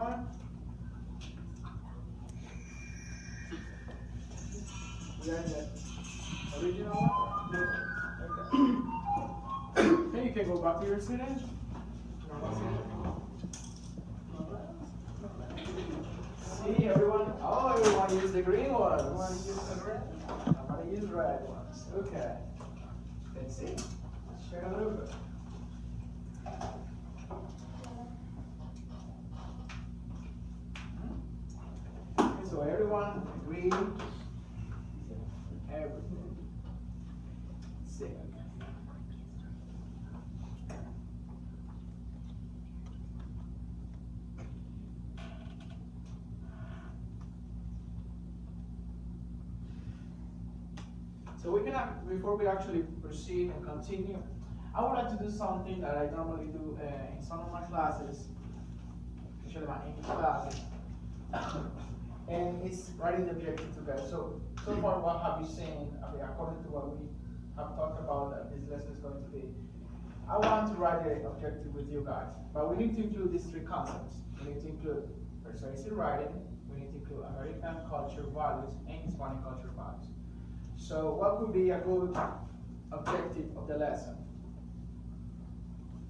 everyone? We are in the original one? Okay. Then you can go back to your seat. See, everyone? Oh, everyone use the green ones. Everyone use the red? Somebody use red ones. Okay. Let's see. Let's share a little bit. Okay, so everyone agree? Everything. See. So we can, before we actually proceed and continue, I would like to do something that I normally do in some of my classes, especially my English classes, and it's writing the objective together. So far, what have you seen, according to what we have talked about that this lesson is going to be? I want to write the objective with you guys, but we need to include these three concepts. We need to include persuasive writing, we need to include American culture values, and Hispanic culture values. So what would be a good objective of the lesson?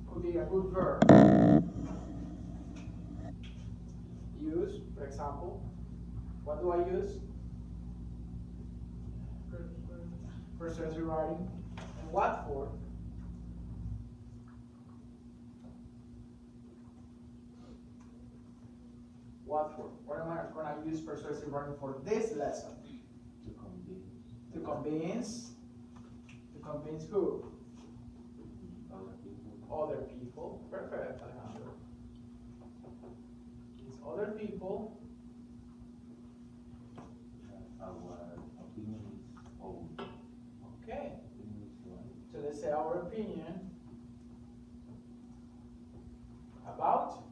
Could be a good verb. Use, for example. What do I use? Persuasive writing. And what for? What for? What am I going to use persuasive writing for this lesson? To convince. To convince who? Other people. Perfect, Alejandro. These other people. Our opinion is own. Okay. So let's say our opinion about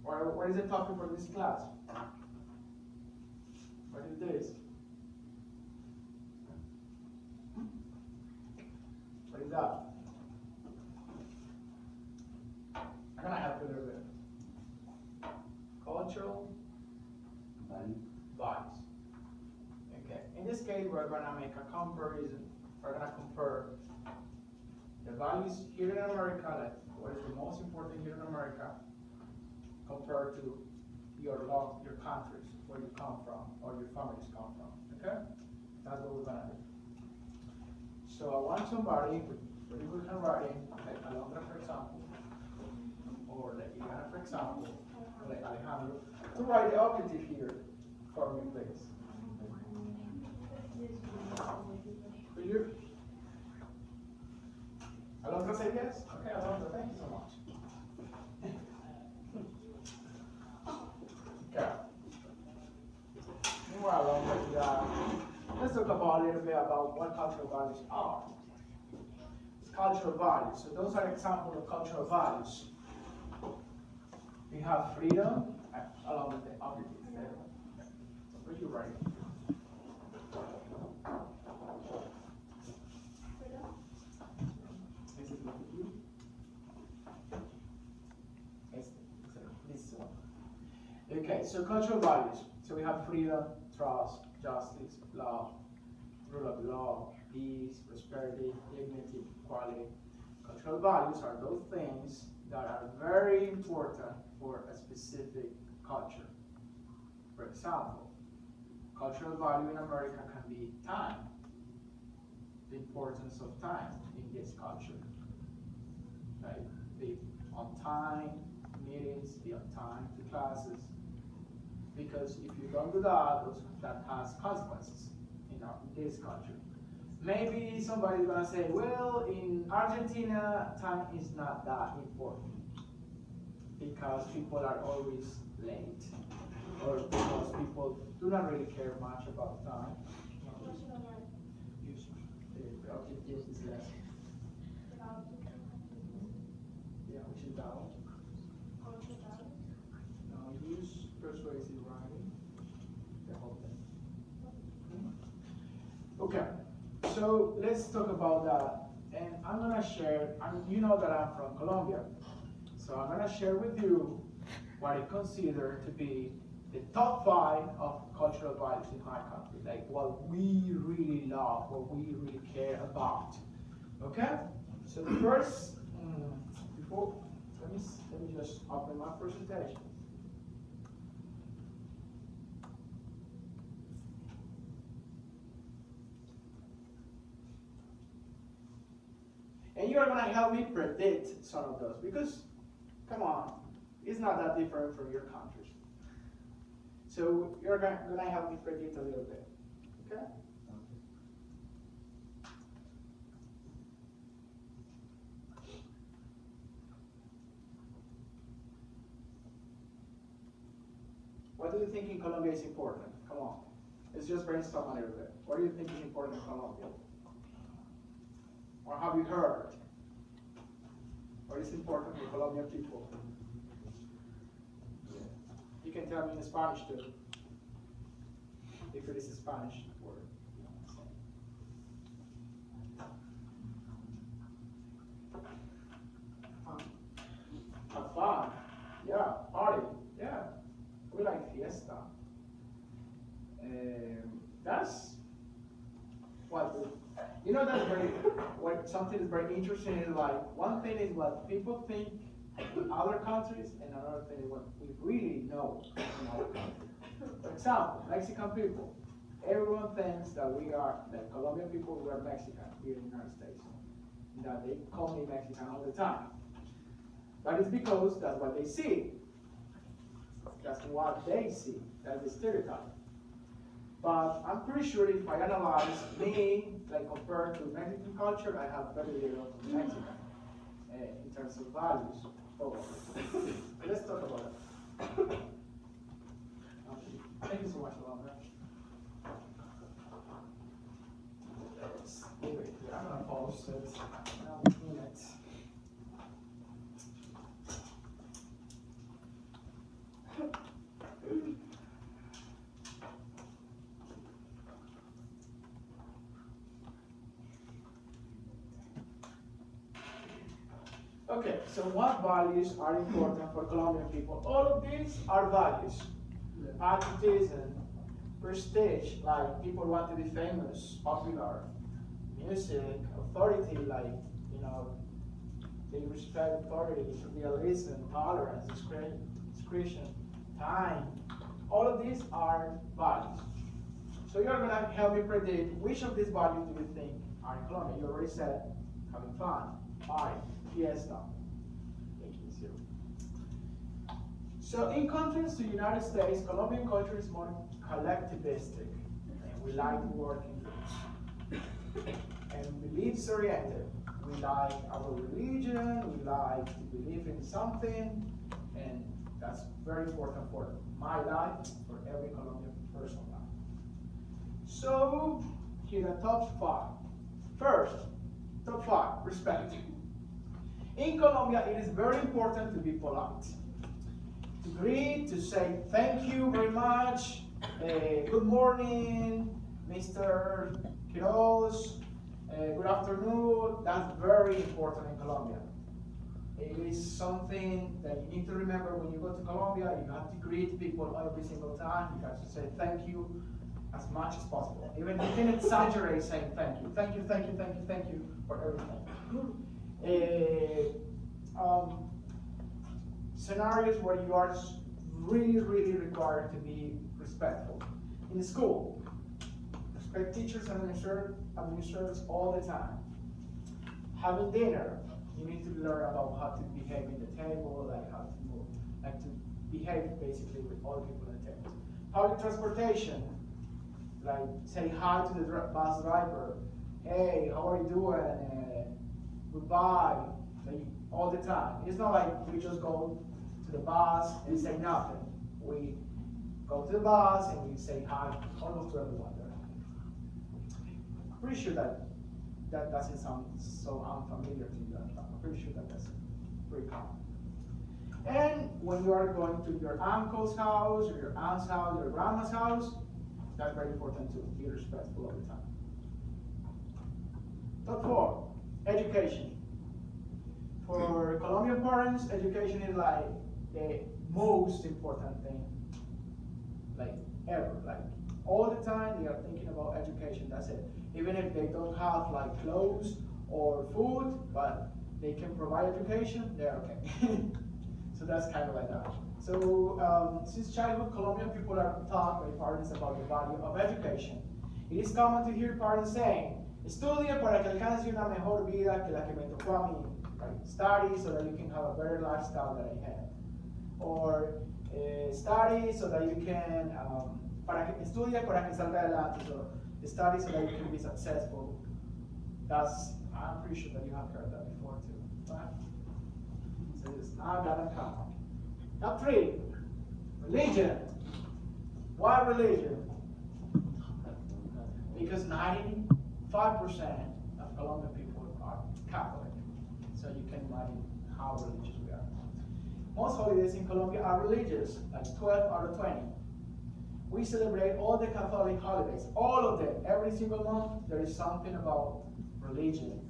or what is the topic for this class? What is this? What is that? I'm gonna help you a little bit. Cultural values. Okay. In this case, we're gonna make a comparison. We're gonna compare the values here in America, like what is the most important here in America, compared to your countries, where you come from, or your families come from, okay? That's what we're gonna do. So I want somebody with really good handwriting, like Alondra, for example, or like Iliana, for example, or like Alejandro, to write the objective here for me, please. Will you? Alondra said yes? Okay, Alondra, thank you so much. Okay. Meanwhile, let's talk about a little bit about what cultural values are. Cultural values. So those are examples of cultural values. We have freedom along with the objective. So where you write? This is what you do. This one. Okay, so cultural values. So we have freedom, trust, justice, love, rule of law, peace, prosperity, dignity, equality. Cultural values are those things that are very important for a specific culture. For example, cultural value in America can be time, the importance of time in this culture. Right? Be on time to meetings, be on time to classes. Because if you don't do that, that has consequences in this culture. Maybe somebody's gonna say, well, in Argentina, time is not that important because people are always late, or because people do not really care much about time. Use the objective is less. Yeah, which is down. Now use persuasive writing. The whole thing. Okay. So let's talk about that. And I'm gonna share, and you know that I'm from Colombia, so I'm gonna share with you what I consider to be the top 5 of cultural values in my country, like what we really love, what we really care about. Okay? So the first, before, let me just open my presentation. And you are going to help me predict some of those because, come on, it's not that different from your countries. So you're going to help me predict a little bit. Okay? What do you think in Colombia is important? Come on. Let's just brainstorm a little bit. What do you think is important in Colombia? Or have you heard? What is important for Colombian people? You can tell me in Spanish too. If it is a Spanish word. Have fun. Yeah, party. Yeah. We like fiesta. That's what you know. That's very what something is very interesting is like one thing is what people think in other countries, and another thing is what we really know in our country. For example, Mexican people. Everyone thinks that we are, like Colombian people, we are Mexican here in the United States. That they call me Mexican all the time. But it's because that's what they see. That's what they see. That's the stereotype. But I'm pretty sure if I analyze me, like compared to Mexican culture, I have very little from Mexican in terms of values. So let's talk about it. Thank you so much, Alondra. Let's leave it here. I'm gonna post it. In it. Okay, so what values are important for Colombian people? All of these are values. Patriotism, prestige, like people want to be famous, popular, music, authority, like, you know, they respect authority, realism, tolerance, discretion, time. All of these are values. So you're going to help me predict which of these values do you think are in Colombia. You already said having fun, party, fiesta. So in contrast to the United States, Colombian culture is more collectivistic. And we like to work in groups. And beliefs oriented. We like our religion, we like to believe in something, and that's very important for my life, for every Colombian person's life. So here are the top 5. First, top 5, respect. In Colombia, it is very important to be polite. To greet, to say thank you very much, good morning, Mr. Quiroz, good afternoon. That's very important in Colombia. It is something that you need to remember when you go to Colombia. You have to greet people every single time. You have to say thank you as much as possible. Even you can exaggerate saying thank you. Thank you, thank you, thank you, thank you for everything. Scenarios where you are really, really required to be respectful. In school, respect teachers and administrators all the time. Having dinner, you need to learn about how to behave in the table, like how to move, like to behave basically with all people at the table. Public transportation, like say hi to the bus driver. Hey, how are you doing? Goodbye. Like, all the time. It's not like we just go to the bus and say nothing. We go to the bus and we say hi almost to everyone there. I'm pretty sure that doesn't sound so unfamiliar to you. I'm pretty sure that's pretty common. And when you are going to your uncle's house, or your aunt's house, or your grandma's house, that's very important too. Be respectful all the time. Top 4, Education. For Colombian parents, education is like the most important thing, like ever. Like all the time, they are thinking about education. That's it. Even if they don't have like clothes or food, but they can provide education, they're okay. So that's kind of like that. So since childhood, Colombian people are taught by parents about the value of education. It is common to hear parents saying, "Estudia para que alcance una mejor vida que la que me tocó a mí." Right? Study so that you can have a better lifestyle that I had. Or study so that you can, estudia para que salga adelante. So study so that you can be successful. I'm pretty sure that you have heard that before too. Right? So it's not gonna come. Top 3, religion. Why religion? Because 95% of Colombian people are Catholic. So you can imagine how religious we are. Most holidays in Colombia are religious, like 12 out of 20. We celebrate all the Catholic holidays, all of them. Every single month there is something about religion.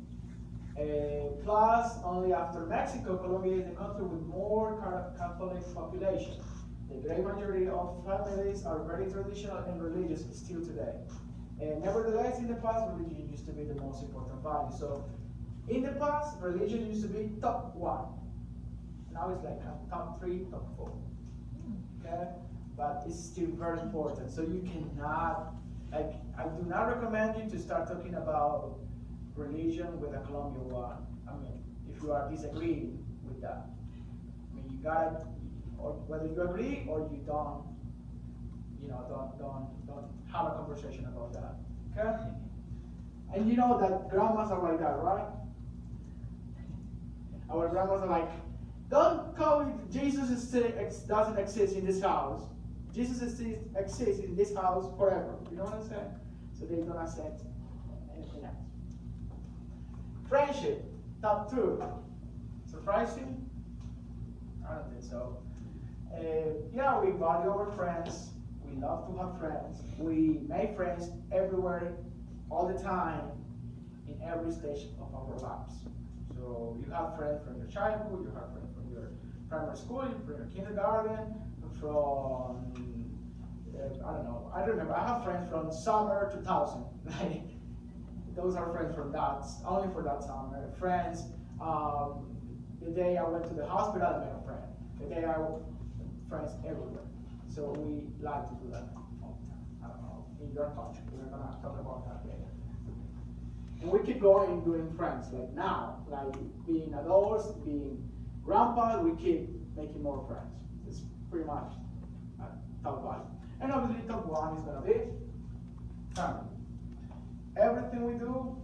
Plus, only after Mexico, Colombia is the country with more Catholic population. The great majority of families are very traditional and religious still today. Nevertheless, in the past, religion used to be the most important value. So, in the past, religion used to be top 1. Now it's like top 3, top 4. Okay? But it's still very important. So you cannot, like, I do not recommend you to start talking about religion with a Colombian one. I mean, if you are disagreeing with that. I mean, you gotta, or whether you agree or you don't, don't have a conversation about that. Okay? And you know that grandmas are like that, right? Our grandmas are like, don't call it Jesus doesn't exist in this house. Jesus exists in this house forever. You know what I'm saying? So they don't accept anything else. Friendship, top 2. Surprising? I don't think so. Yeah, we value our friends. We love to have friends. We make friends everywhere, all the time, in every stage of our lives. So you have friends from your childhood, you have friends from your primary school, from your kindergarten, from, I don't know, I remember, I have friends from summer 2000. Those are friends from that, only for that summer. Friends, the day I went to the hospital, I met a friend. The day friends everywhere. So we like to do that all the time. I don't know, in your country, we're gonna talk about that later. And we keep going doing friends, like now, like being adults, being grandpas, we keep making more friends. It's pretty much top 1. And obviously top 1 is gonna be family. Everything we do,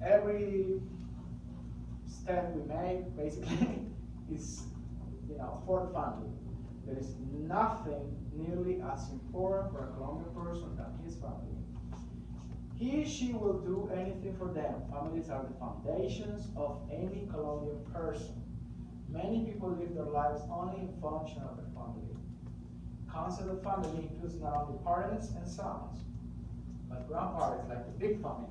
every step we make, basically, is, for family. There is nothing nearly as important for a Colombian person than his family. She will do anything for them. Families are the foundations of any Colombian person. Many people live their lives only in function of their family. The concept of family includes not only parents and sons, but grandparents, like the big family.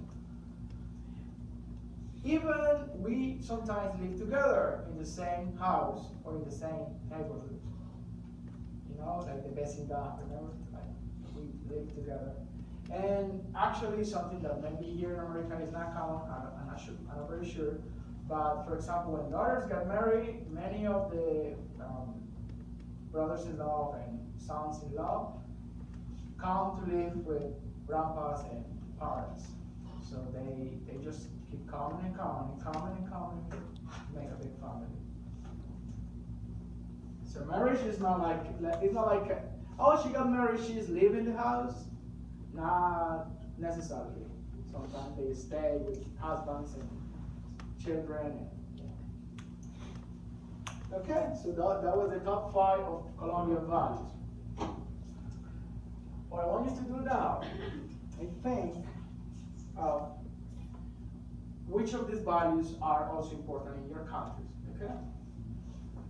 Even we sometimes live together in the same house or in the same neighborhood. Like the vecindad, remember? Like we live together. And actually something that maybe here in America is not common, I'm not very sure, but for example, when daughters get married, many of the brothers-in-law and sons-in-law come to live with grandpas and parents. So they just keep coming and coming and coming and coming to make a big family. So marriage is not like, it's not like, oh, she got married, she's leaving the house. Not necessarily. Sometimes they stay with husbands and children. Okay, so that was the top 5 of Colombian values. What I want you to do now, I think, which of these values are also important in your countries, okay?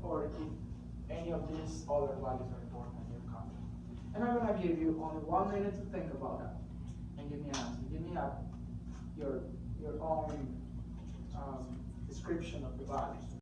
Or if any of these other values are important in your country. And I'm going to give you only 1 minute to think about that. And give me an answer. Give me your own description of the values.